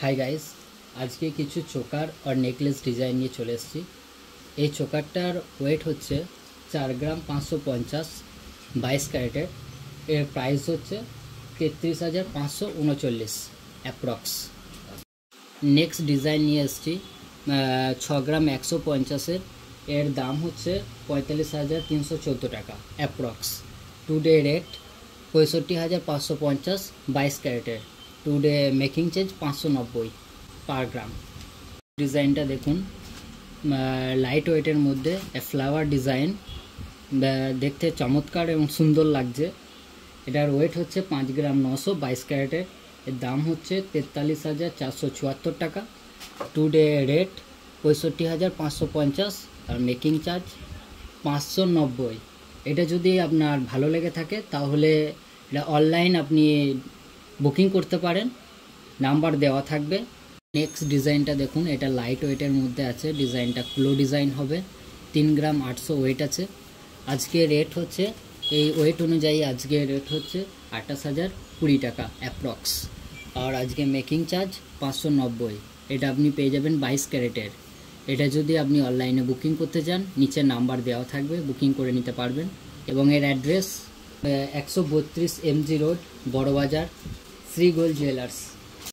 High guys, आज के किछु चोकार और नेकलेस डिजाइन निये चले एसेछि। এই চোকারটার ওয়েট হচ্ছে 4 গ্রাম 550 22 ক্যারেটের। এর প্রাইস হচ্ছে 33,539 অ্যাপ্রক্স। নেক্সট ডিজাইন নিয়ে এসেছি 6 গ্রাম 150 এর দাম হচ্ছে 45,314 টাকা অ্যাপ্রক্স। টুডে রেট 65,550 22 ক্যারেটের। টুডে মেকিং চার্জ 590 পার গ্রাম। ডিজাইনটা দেখুন, লাইট ওয়েটের মধ্যে ফ্লাওয়ার ডিজাইন, দেখতে চমৎকার এবং সুন্দর লাগছে। এটার ওয়েট হচ্ছে 5 গ্রাম 900 22 ক্যারেটের। এর দাম হচ্ছে 43,474 টাকা। Today rate 65,550 are making charge 590। এটা যদি আপনার ভালো লেগে থাকে তাহলে এটা অনলাইন আপনি বুকিং করতে পারেন, নাম্বার দেওয়া থাকবে। নেক্সট ডিজাইনটা দেখুন, এটা লাইট ওয়েটের মধ্যে আছে। ডিজাইনটা ক্লো ডিজাইন হবে। 3 গ্রাম 800 ওয়েট আছে। আজকে রেট হচ্ছে, এই ওয়েট অনুযায়ী আজকে রেট হচ্ছে 28,020 টাকা অ্যাপ্রক্স। আর আজকে মেকিং চার্জ 590। এটা আপনি পেয়ে যাবেন 22 ক্যারেটের। এটা যদি আপনি অনলাইনে বুকিং করতে চান, নিচে নাম্বার দেওয়া থাকবে, বুকিং করে নিতে পারবেন। এবং এর address 132 MG road, Burrabazar, Shri gold jewellers.